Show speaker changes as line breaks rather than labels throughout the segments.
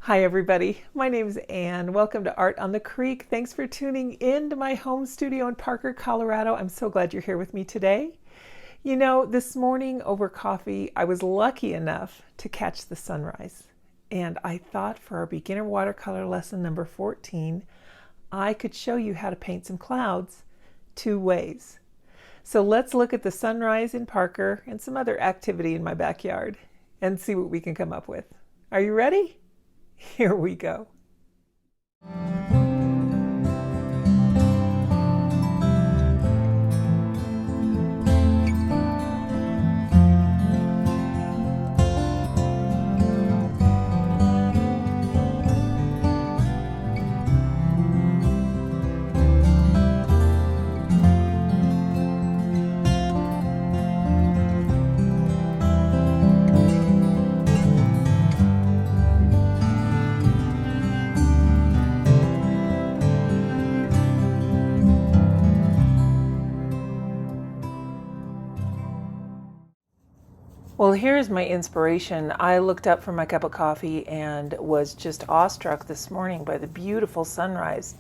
Hi everybody, my name is Anne. Welcome to Art on the Creek. Thanks for tuning in to my home studio in Parker, Colorado. I'm so glad you're here with me today. You know, this morning over coffee, I was lucky enough to catch the sunrise. And I thought for our beginner watercolor lesson number 14, I could show you how to paint some clouds two ways. So let's look at the sunrise in Parker and some other activity in my backyard and see what we can come up with. Are you ready? Here we go. Well, here's my inspiration. I looked up from my cup of coffee and was just awestruck this morning by the beautiful sunrise.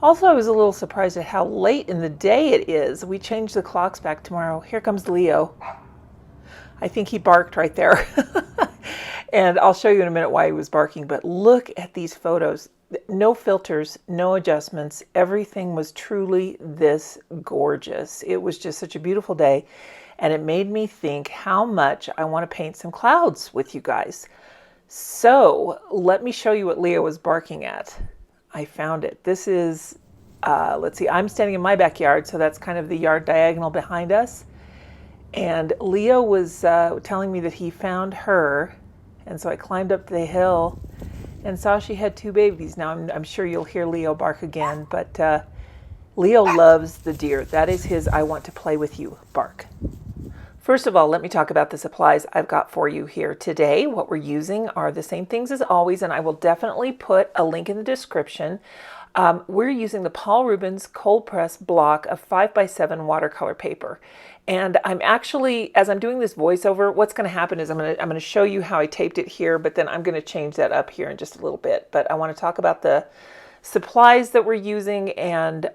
Also, I was a little surprised at how late in the day it is. We changed the clocks back tomorrow. Here comes Leo. I think he barked right there. And I'll show you in a minute why he was barking, but look at these photos. No filters, no adjustments. Everything was truly this gorgeous. It was just such a beautiful day. And it made me think how much I want to paint some clouds with you guys. So let me show you what Leo was barking at. I found it. This is, let's see, I'm standing in my backyard, so that's kind of the yard diagonal behind us. And Leo was telling me that he found her. And so I climbed up the hill and saw she had two babies. Now I'm sure you'll hear Leo bark again, but Leo loves the deer. That is his I want to play with you bark. First of all, let me talk about the supplies I've got for you here today. What we're using are the same things as always, and I will definitely put a link in the description. We're using the Paul Rubens cold press block of 5x7 watercolor paper. And I'm actually, as I'm doing this voiceover, what's going to happen is I'm going to show you how I taped it here, but then I'm going to change that up here in just a little bit. But I want to talk about the supplies that we're using and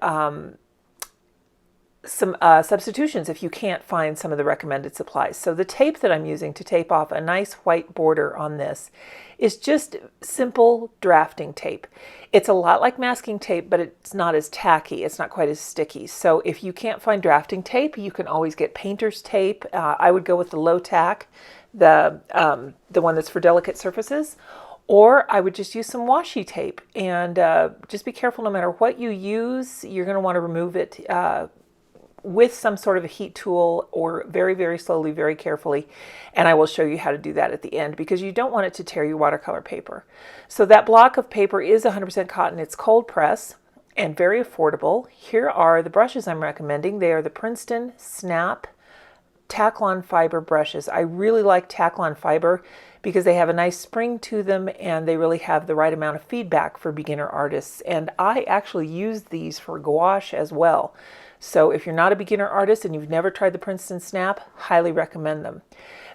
some substitutions if you can't find some of the recommended supplies. So the tape that I'm using to tape off a nice white border on this is just simple drafting tape. It's a lot like masking tape, but it's not as tacky. It's not quite as sticky. So if you can't find drafting tape, you can always get painter's tape. I would go with the low tack, the one that's for delicate surfaces. Or I would just use some washi tape, and just be careful no matter what you use, you're going to want to remove it with some sort of a heat tool or very, very slowly, very carefully. And I will show you how to do that at the end because you don't want it to tear your watercolor paper. So that block of paper is 100% cotton. It's cold press and very affordable. Here are the brushes I'm recommending. They are the Princeton Snap Taklon Fiber brushes. I really like Taklon Fiber because they have a nice spring to them and they really have the right amount of feedback for beginner artists. And I actually use these for gouache as well. So if you're not a beginner artist and you've never tried the Princeton Snap, highly recommend them.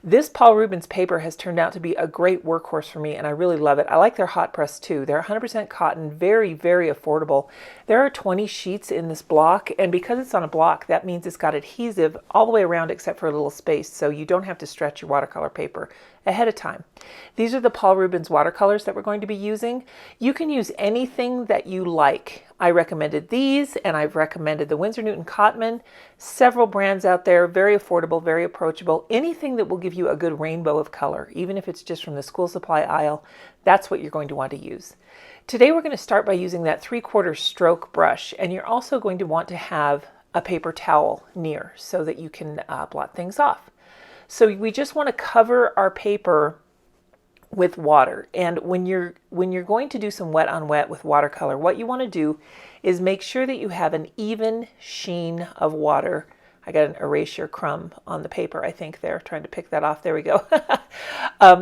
This Paul Rubens paper has turned out to be a great workhorse for me, and I really love it. I like their hot press too. They're 100% cotton, very, very affordable. There are 20 sheets in this block, and because it's on a block, that means it's got adhesive all the way around except for a little space, so you don't have to stretch your watercolor paper ahead of time. These are the Paul Rubens watercolors that we're going to be using. You can use anything that you like. I recommended these, and I've recommended the Winsor Newton Cotman. Several brands out there, very affordable, very approachable. Anything that will give you a good rainbow of color, even if it's just from the school supply aisle, that's what you're going to want to use. Today we're going to start by using that 3/4 stroke brush, and you're also going to want to have a paper towel near so that you can blot things off. So we just want to cover our paper with water. And when you're going to do some wet on wet with watercolor, what you want to do is make sure that you have an even sheen of water. I got an erasure crumb on the paper, I think there, trying to pick that off. There we go.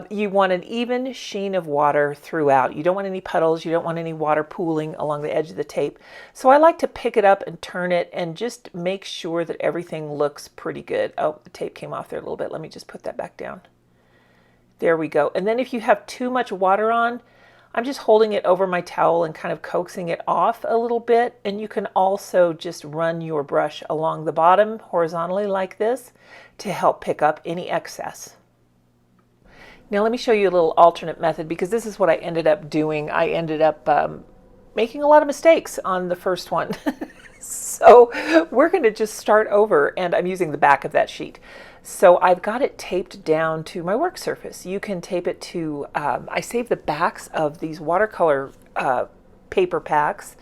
You want an even sheen of water throughout. You don't want any puddles. You don't want any water pooling along the edge of the tape. So I like to pick it up and turn it and just make sure that everything looks pretty good. Oh, the tape came off there a little bit. Let me just put that back down. There we go. And then if you have too much water on, I'm just holding it over my towel and kind of coaxing it off a little bit. And you can also just run your brush along the bottom horizontally like this to help pick up any excess. Now let me show you a little alternate method, because this is what I ended up doing. I ended up making a lot of mistakes on the first one. So we're going to just start over, and I'm using the back of that sheet. So I've got it taped down to my work surface. You can tape it to, I save the backs of these watercolor paper packs,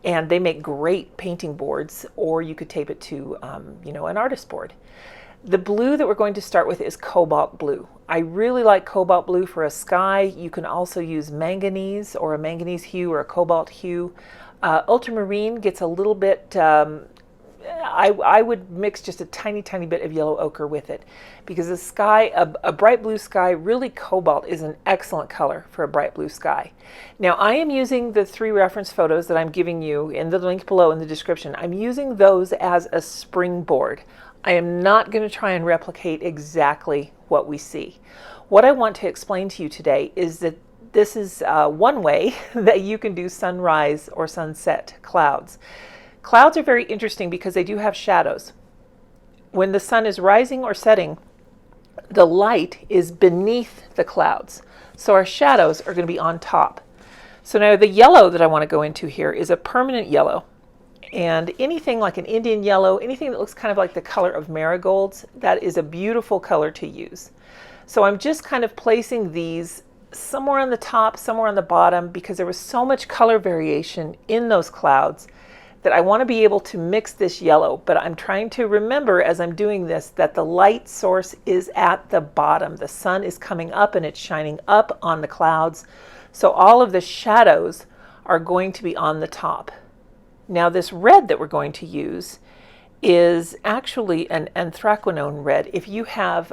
and they make great painting boards, or you could tape it to, you know, an artist board. The blue that we're going to start with is cobalt blue. I really like cobalt blue for a sky. You can also use manganese, or a manganese hue, or a cobalt hue. Ultramarine gets a little bit, I would mix just a tiny bit of yellow ochre with it, because the sky, a bright blue sky, really cobalt is an excellent color for a bright blue sky. Now I am using the 3 reference photos that I'm giving you in the link below in the description. I'm using those as a springboard. I am not going to try and replicate exactly what we see. What I want to explain to you today is that this is one way that you can do sunrise or sunset clouds. Clouds are very interesting because they do have shadows. When the sun is rising or setting, the light is beneath the clouds. So our shadows are going to be on top. So now the yellow that I want to go into here is a permanent yellow. And anything like an Indian yellow, anything that looks kind of like the color of marigolds, that is a beautiful color to use. So I'm just kind of placing these somewhere on the top, somewhere on the bottom, because there was so much color variation in those clouds that I want to be able to mix this yellow. But I'm trying to remember as I'm doing this that the light source is at the bottom. The sun is coming up and it's shining up on the clouds. So all of the shadows are going to be on the top. Now this red that we're going to use is actually an anthraquinone red. If you have,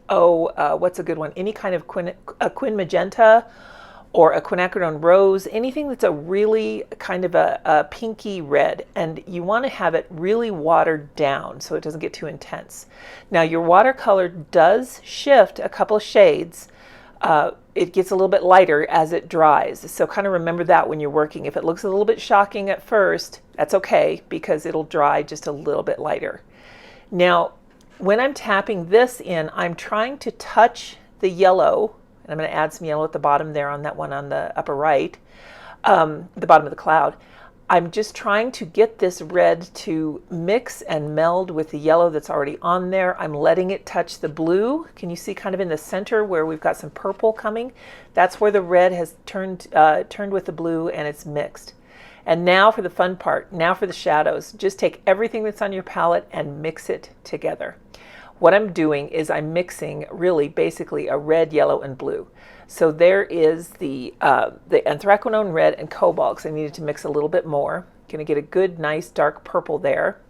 what's a good one? Any kind of quin magenta or a quinacridone rose, anything that's a really kind of a pinky red, and you want to have it really watered down so it doesn't get too intense. Now your watercolor does shift a couple of shades. It gets a little bit lighter as it dries. So kind of remember that when you're working. If it looks a little bit shocking at first, that's okay, because it'll dry just a little bit lighter. Now, when I'm tapping this in, I'm trying to touch the yellow, and I'm going to add some yellow at the bottom there on that one on the upper right, the bottom of the cloud. I'm just trying to get this red to mix and meld with the yellow that's already on there. I'm letting it touch the blue. Can you see kind of in the center where we've got some purple coming? That's where the red has turned with the blue, and it's mixed. And now for the fun part, now for the shadows. Just take everything that's on your palette and mix it together. What I'm doing is I'm mixing really basically a red, yellow, and blue. So there is the anthraquinone red and cobalt, because I needed to mix a little bit more. Going to get a good, nice, dark purple there.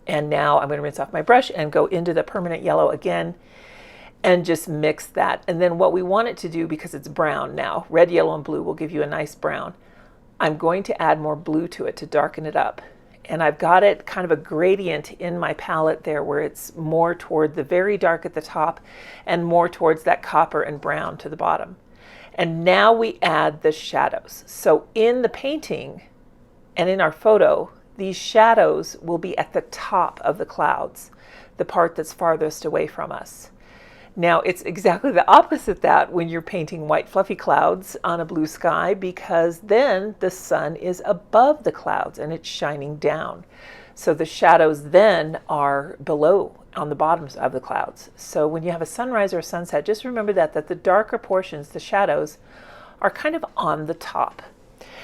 And now I'm going to rinse off my brush and go into the permanent yellow again and just mix that. And then what we want it to do, because it's brown now, red, yellow, and blue will give you a nice brown. I'm going to add more blue to it to darken it up. And I've got it kind of a gradient in my palette there, where it's more toward the very dark at the top and more towards that copper and brown to the bottom. And now we add the shadows. So in the painting and in our photo, these shadows will be at the top of the clouds, the part that's farthest away from us. Now it's exactly the opposite that when you're painting white fluffy clouds on a blue sky, because then the sun is above the clouds and it's shining down. So the shadows then are below on the bottoms of the clouds. So when you have a sunrise or a sunset, just remember that the darker portions, the shadows, are kind of on the top.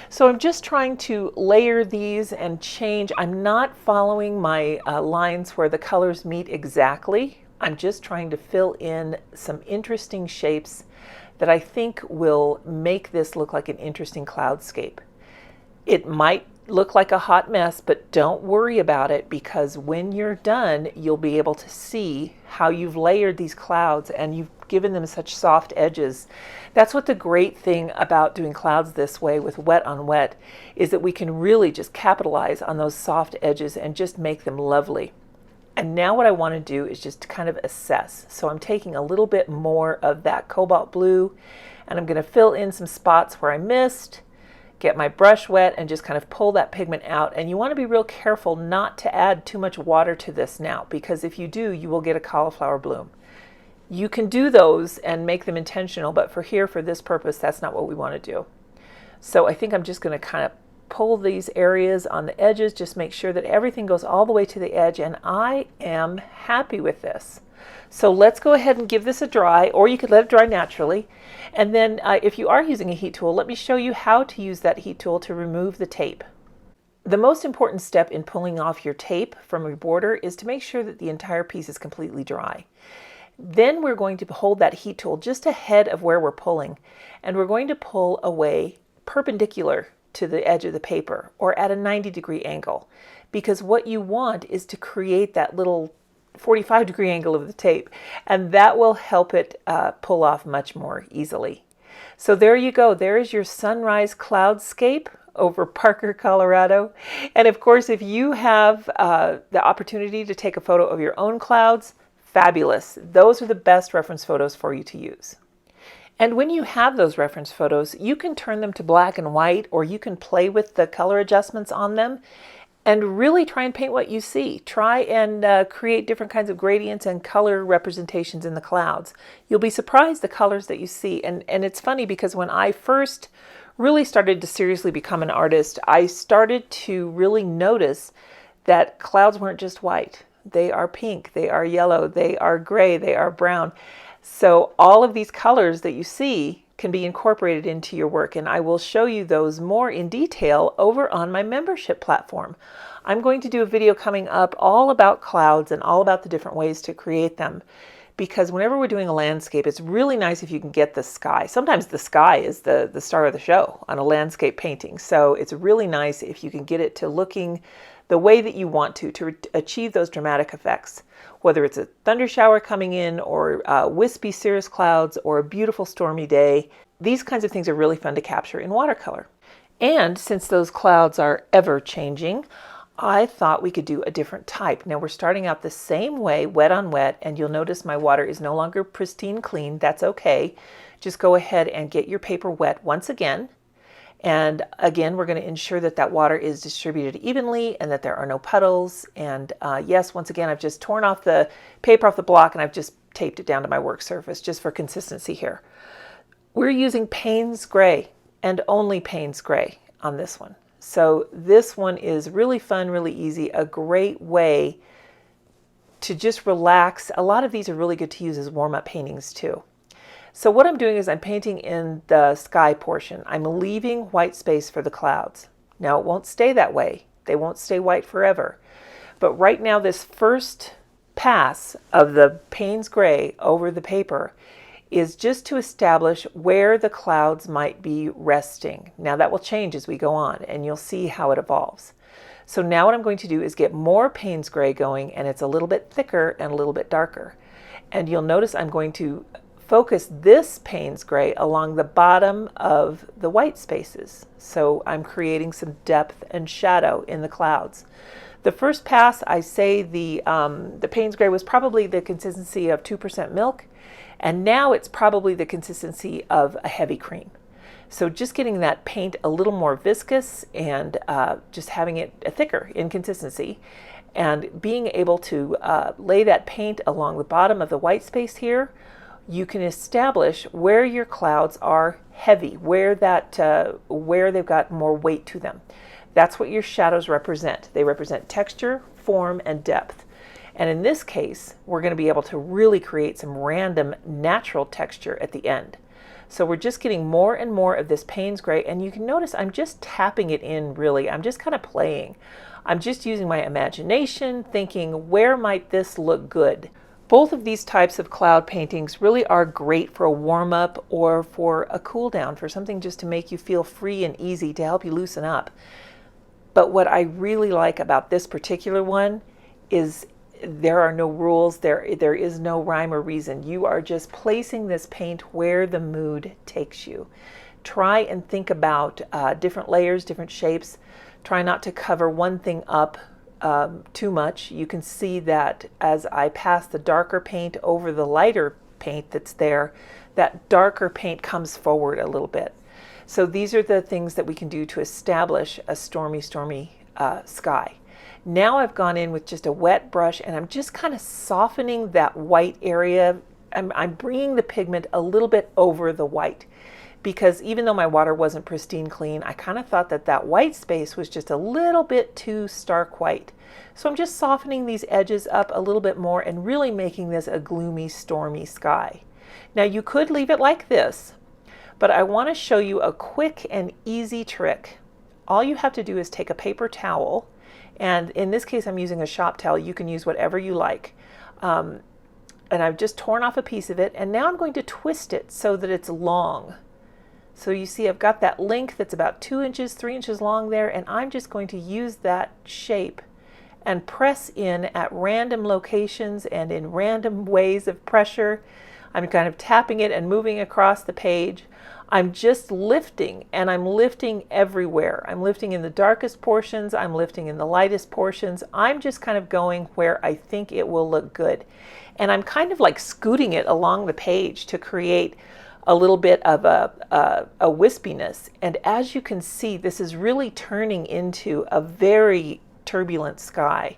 So I'm just trying to layer these and change. I'm not following my lines where the colors meet exactly. I'm just trying to fill in some interesting shapes that I think will make this look like an interesting cloudscape. It might look like a hot mess, but don't worry about it, because when you're done, you'll be able to see how you've layered these clouds and you've given them such soft edges. That's what the great thing about doing clouds this way with wet on wet is, that we can really just capitalize on those soft edges and just make them lovely. And now what I want to do is just kind of assess. So I'm taking a little bit more of that cobalt blue And I'm going to fill in some spots where I missed, get my brush wet, and just kind of pull that pigment out. And you want to be real careful not to add too much water to this now, because if you do, you will get a cauliflower bloom. You can do those and make them intentional, but for this purpose, that's not what we want to do. So I think I'm just going to kind of pull these areas on the edges, just make sure that everything goes all the way to the edge, and I am happy with this. So let's go ahead and give this a dry, or you could let it dry naturally. And then if you are using a heat tool, let me show you how to use that heat tool to remove the tape. The most important step in pulling off your tape from your border is to make sure that the entire piece is completely dry. Then we're going to hold that heat tool just ahead of where we're pulling, and we're going to pull away perpendicular to the edge of the paper, or at a 90-degree angle, because what you want is to create that little 45-degree angle of the tape, and that will help it pull off much more easily. So there you go. There is your sunrise cloudscape over Parker, Colorado. And of course, if you have the opportunity to take a photo of your own clouds, fabulous. Those are the best reference photos for you to use. And when you have those reference photos, you can turn them to black and white, or you can play with the color adjustments on them and really try and paint what you see. Try and create different kinds of gradients and color representations in the clouds. You'll be surprised the colors that you see. And it's funny because when I first really started to seriously become an artist, I started to really notice that clouds weren't just white. They are pink, they are yellow, they are gray, they are brown. So all of these colors that you see can be incorporated into your work, and I will show you those more in detail over on my membership platform. I'm going to do a video coming up all about clouds and all about the different ways to create them, because whenever we're doing a landscape, it's really nice if you can get the sky. Sometimes the sky is the star of the show on a landscape painting, so it's really nice if you can get it to looking the way that you want to achieve those dramatic effects. Whether it's a thunder shower coming in, or wispy cirrus clouds, or a beautiful stormy day, these kinds of things are really fun to capture in watercolor. And since those clouds are ever changing, I thought we could do a different type. Now we're starting out the same way, wet on wet, and you'll notice my water is no longer pristine clean. That's okay. Just go ahead and get your paper wet once again. And again, we're going to ensure that that water is distributed evenly and that there are no puddles. And yes, once again, I've just torn off the paper off the block and I've just taped it down to my work surface just for consistency here. We're using Payne's Gray and only Payne's Gray on this one. So this one is really fun, really easy, a great way to just relax. A lot of these are really good to use as warm-up paintings too. So what I'm doing is I'm painting in the sky portion. I'm leaving white space for the clouds. Now it won't stay that way. They won't stay white forever. But right now this first pass of the Payne's Gray over the paper is just to establish where the clouds might be resting. Now that will change as we go on, and you'll see how it evolves. So now what I'm going to do is get more Payne's Gray going, and it's a little bit thicker and a little bit darker. And you'll notice I'm going to focus this Payne's Gray along the bottom of the white spaces. So I'm creating some depth and shadow in the clouds. The first pass, I say the Payne's Gray was probably the consistency of 2% milk, and now it's probably the consistency of a heavy cream. So just getting that paint a little more viscous and just having it thicker in consistency, and being able to lay that paint along the bottom of the white space here, you can establish where your clouds are heavy, where they've got more weight to them. That's what your shadows represent. They represent texture, form, and depth. And in this case, we're going to be able to really create some random natural texture at the end. So we're just getting more and more of this Payne's Gray, and you can notice I'm just tapping it in really. I'm just kind of playing. I'm just using my imagination, thinking, where might this look good? Both of these types of cloud paintings really are great for a warm-up or for a cool down, for something just to make you feel free and easy, to help you loosen up. But what I really like about this particular one is there are no rules, there is no rhyme or reason. You are just placing this paint where the mood takes you. Try and think about different layers, different shapes. Try not to cover one thing up too much. You can see that as I pass the darker paint over the lighter paint that's there, that darker paint comes forward a little bit. So these are the things that we can do to establish a stormy sky. Now I've gone in with just a wet brush and I'm just kind of softening that white area. I'm bringing the pigment a little bit over the white, because even though my water wasn't pristine clean, I kind of thought that that white space was just a little bit too stark white. So I'm just softening these edges up a little bit more and really making this a gloomy, stormy sky. Now you could leave it like this, but I want to show you a quick and easy trick. All you have to do is take a paper towel, and in this case I'm using a shop towel. You can use whatever you like. And I've just torn off a piece of it, and now I'm going to twist it so that it's long. So you see I've got that length that's about 2 inches, 3 inches long there, and I'm just going to use that shape and press in at random locations and in random ways of pressure. I'm kind of tapping it and moving across the page. I'm just lifting, and I'm lifting everywhere. I'm lifting in the darkest portions, I'm lifting in the lightest portions. I'm just kind of going where I think it will look good. And I'm kind of like scooting it along the page to create a little bit of a wispiness. And as you can see, this is really turning into a very turbulent sky.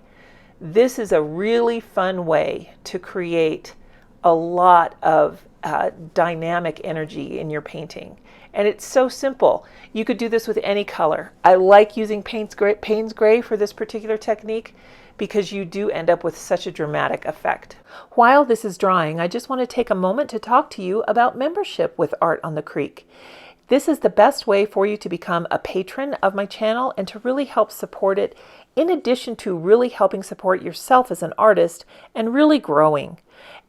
This is a really fun way to create a lot of dynamic energy in your painting. And it's so simple. You could do this with any color. I like using Payne's Gray for this particular technique because you do end up with such a dramatic effect. While this is drying, I just want to take a moment to talk to you about membership with Art on the Creek. This is the best way for you to become a patron of my channel and to really help support it, in addition to really helping support yourself as an artist and really growing.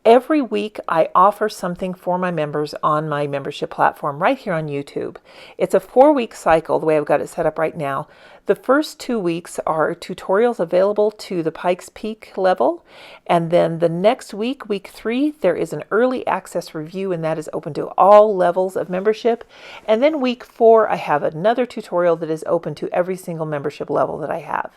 Every week I offer something for my members on my membership platform right here on YouTube. It's a 4-week cycle the way I've got it set up right now. The first 2 weeks are tutorials available to the Pikes Peak level, and then the next week, week 3, there is an early access review, and that is open to all levels of membership. And then week 4, I have another tutorial that is open to every single membership level that I have.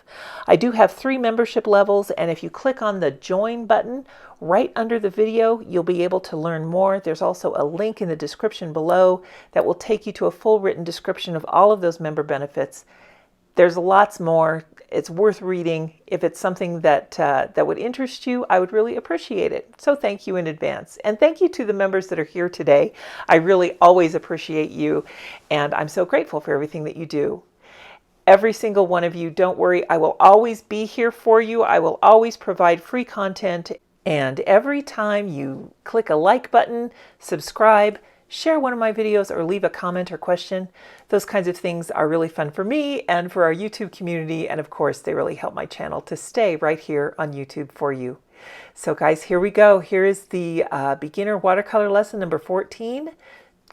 I do have 3 membership levels, and if you click on the join button right under the video, you'll be able to learn more. There's also a link in the description below that will take you to a full written description of all of those member benefits. There's lots more. It's worth reading. If it's something that would interest you, I would really appreciate it. So thank you in advance. And thank you to the members that are here today. I really always appreciate you, and I'm so grateful for everything that you do. Every single one of you, don't worry, I will always be here for you. I will always provide free content. And every time you click a like button, subscribe, share one of my videos, or leave a comment or question, those kinds of things are really fun for me and for our YouTube community. And of course, they really help my channel to stay right here on YouTube for you. So guys, here we go. Here is the beginner watercolor lesson number 14,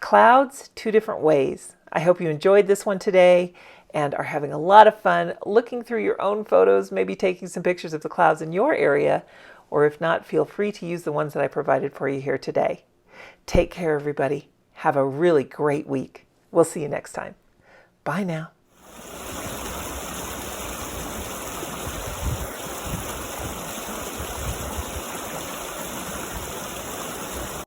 Clouds, 2 Different Ways. I hope you enjoyed this one today and are having a lot of fun looking through your own photos, maybe taking some pictures of the clouds in your area, or if not, feel free to use the ones that I provided for you here today. Take care, everybody. Have a really great week. We'll see you next time. Bye now.